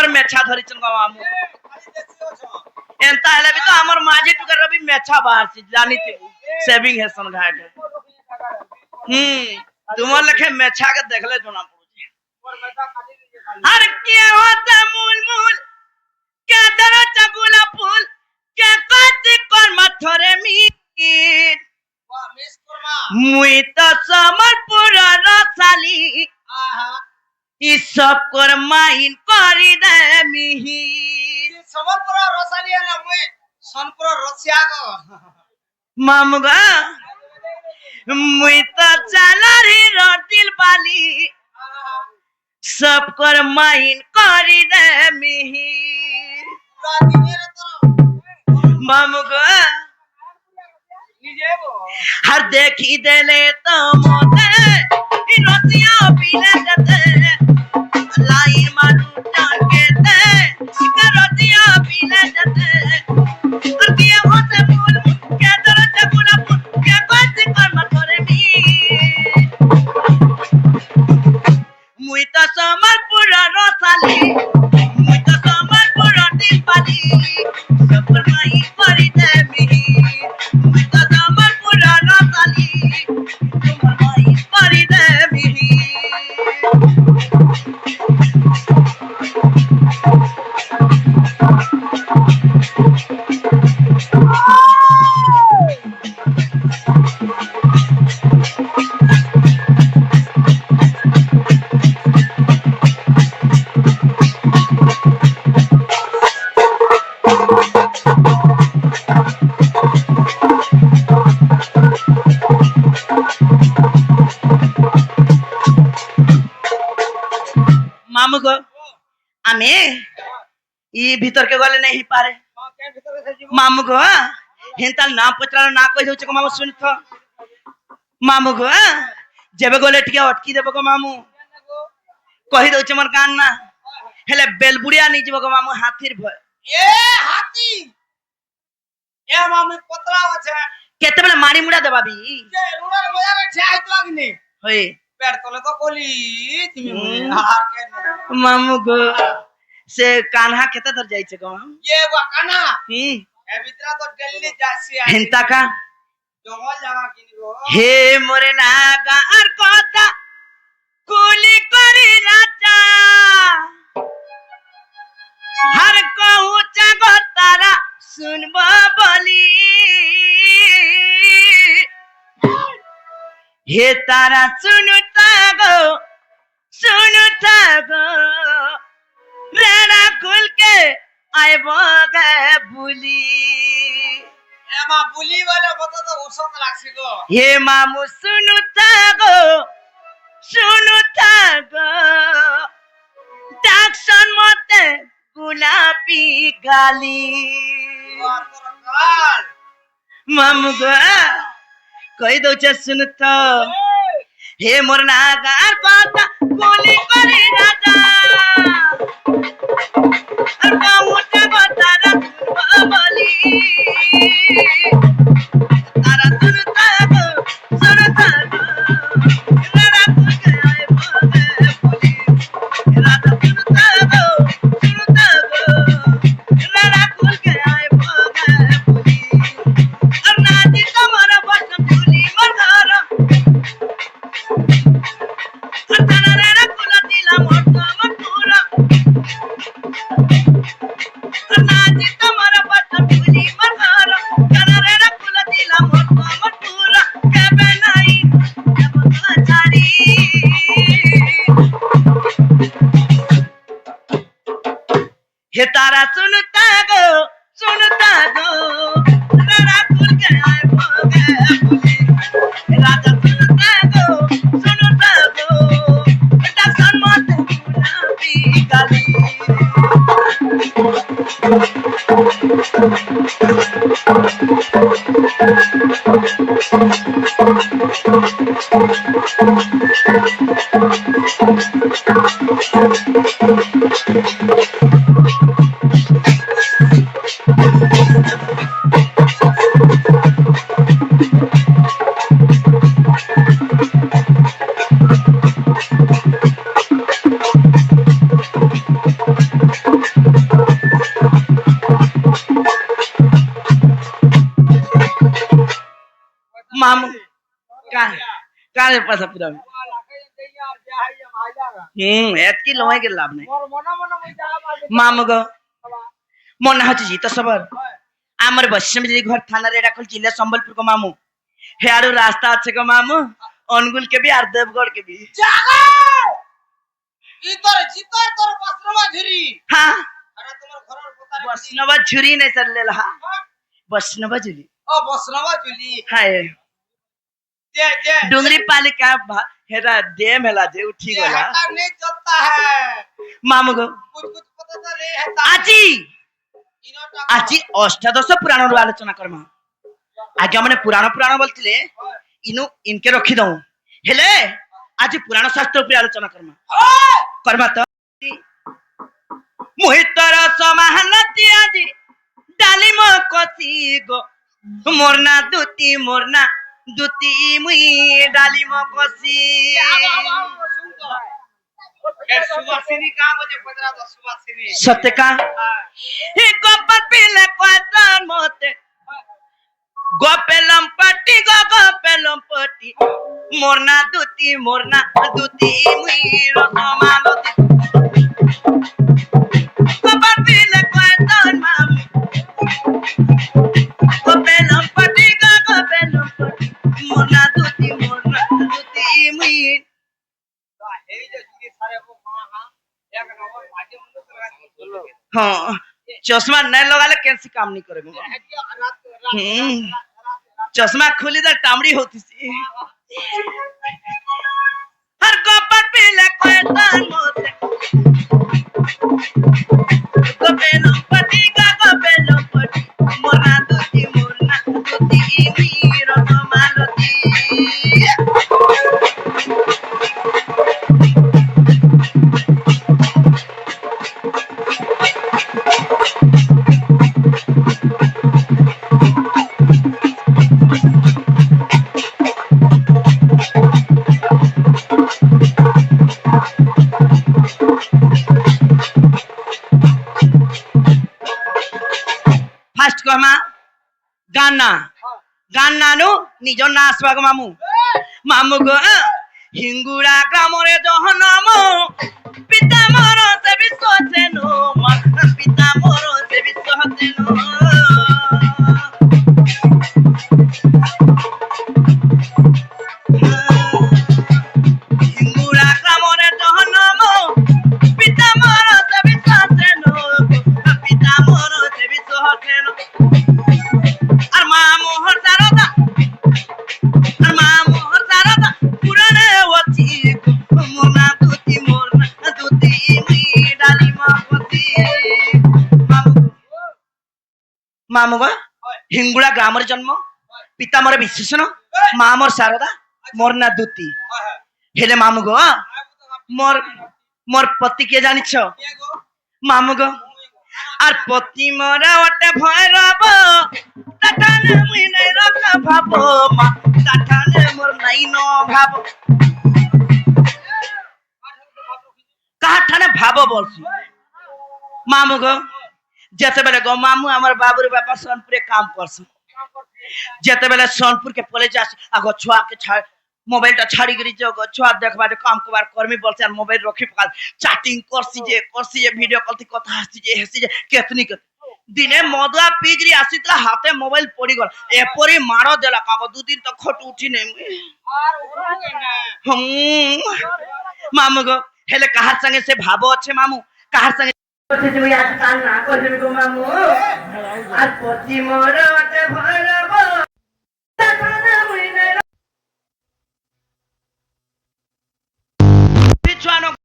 আমার মেছা ধরিছেন গো মামু এন্তা হেলে বি তো আমার মাঝে টুকার রবি মেছা বাহারছি জানিতে সেভিং হেসন ঘাট তোমার লেখে মেছা के देखले जोना पड़ुची हर के होता मूल मूल के दरो चगुला फूल के कति कर्म थोरे मीत मुई तो समरपुर रसाली इ सब कर माइन करी दे मिही समरपुर रसाली ना मुई सोनपुर रसिया गो मामुगा मुई तो चलारी रोटिल बाली सब कर माइन करी दे मिही मामुगा हर देखी देले तो मोते इन रसिया पीले जते लाइन मारू जान के ते कर रसिया पीले जते और दिए होते मूल के दर चकुला के बात कर मत करे मी मुई तो समरपुर रसाली मुई तो समरपुर दिल पाली सब माई करी दे मी मुई तो समरपुर रसाली सब माई करी दे मी मामू को आमे ई भीतर के गले नहीं पारे मामू को हेंताल ना पचरा ना कहि दउछ को मामू सुन तो मामू को जेबे गले टिके अटकी देबो को मामू कहि दउछ मोर कान ना हेले बेलबुड़िया नि जबो को मामू हाथीर भय ए हाथी ए मामू पतला আছে केते बेला मारी मुड़ा देबाबी जे रुणार मजा रे छाय तो अग्नि होय पेड़ तले तो कोली तुम हार के मामू को से कान्हा केते दर जाई छे को मामू ये वा कान्हा ए भीतरा तो दिल्ली जासी आ हेंता का जंगल जगह किनी गो हे मोरे नागा और कोता कुली करी राजा हर कहू चागो तारा सुनबो बोली हे तारा सुनुता गो रेड़ा खुल के आइबो गे बुली ए मा बुली वाले बता तो उसत लागसी गो हे मामू सुनुता गो डाक्सन मते गुलाबी गाली काल मामू गो कहि दउ छे सुनता हे मोर नागार पाता गोली करे राजा और कामुटा बतारा बोली तारा सुनता गो रारा खुल के आए बोले बोली रारा सुनता गो रारा खुल के आए बोले बोली और नाची तुम्हारा बसम झूली मोर घर तारा रेड़ा खुला दिला मोर मन पूरा नाची तुम्हारा बसम झूली मोर घर तारा रेड़ा खुला दिला मोर मन पूरा केबे नहीं जब छाड़ी हे तारा सुनता गो रारा खुल के आए बोगे बोली राजा सुनता गो डाक्सन मत गुलाबी गाली কারে পাশা পুরাবে এতকি লয় গেল লাভ নাই মামু গো মনে হচ্ছে জিত সবার আমার পশ্চিম যদি ঘর থানার এটা খুল जिला संबलपुर को मामू हेयारो रास्ता আছে गो मामू अनुगुल के भी और देवगढ़ के भी জাগা ই তোর জিতর তোর বসনবা ঝুরি हाँ আরে তোমার ঘরের পোতারে बसनवा झुरी नहीं चल ले हा बसनवा झुरी ও বসনবা ঝুলি हाय जे जे डुंगरी पालिका हेरा डेम हेला जे ठीक ये होला हटा नहीं चलता है मामू गो कुछ पता तो नहीं है आजी इनोटा आजी अष्टादश पुराण रो आलोचना करमा आगे हमने पुराण पुराण बोलतिले इनु इनके रखी दऊ हेले आज पुराण शास्त्र पे आलोचना करमा तो मोहितर समाहनति आजी डाली मो कसी गो मोरना दुती मुई डाली मो कसी ये सुवासिनी कहां बजे पदरा तो सुवासिनी सत्य का हे गोपर पिले क्वातन मोते गोपेलम पट्टी मोरना दुती मुई रसमालती गोपर पिले क्वातन मामी गोपेलम पट्टी मोरना दुती मुई हे जे जी सारे वो हां एक नंबर भाजे मुंह लगा बोलो हाँ चश्मा नहीं लगाले कैसे काम नहीं करेगा चश्मा खोली तो टामड़ी होती सी हर गोपर पीले कोई तान मोते गोपेलो पटी मोरना दुती मीरो मालती फास्ट कहमा गाना नु निज ना आसवा गो मामू गो हिंगुड़ा ग्रामरे जहनम पिता मोर से विश्वसेनो पिता मोर से विश्वसेनो हिंगुड़ा ग्रामरे जहनम पिता मोर से विश्वसेनो पिता मोर से विश्वसेनो আর মা মোহর সারদা পুরানে ওছি মোনা দুতি মুই ডালি মাপতি মামু গো হিঙ্গুড়া গ্রামের জন্ম পিতা মোর বিশেষণ মা মোর সারদা মোর না দুতি হেলে মামু গো মোর পতি কে জানিছ মামু গো আর পতি মোরা ওটে ভয় রব তাঠানে মুই নাই রাখা ভাবো মা তাঠানে মোর নাই ন ভাবো কাঠানে ভাবো বলছি মামু গো যেতে বেলে গো মামু আমার বাবুর বাপা সোনপুরে কাম করছে যেতে বেলে সোনপুর के कॉलेज आस आगो छुआ के मोबाइलটা ছাড়ি গরি যে গো ছুয়া দেখবারে কাম কবার কর্মী বলছে আর মোবাইল রখি পাল চ্যাটিং করছি যে ভিডিও কল থেকে কথা হাসছি যে কেতনি দিনে মদুয়া পিগরি আসিতলা হাতে মোবাইল পড়ি গল এপরি মারো দেলা কাগো দুদিন তো খট উঠি নেই আর উঠোগে না মামু গো হেলে কাহার সঙ্গে সে ভাবো আছে মামু কাহার সঙ্গে তুমি আজ কাল না করবে গো মামু আর পতি মোর ওটে ভরা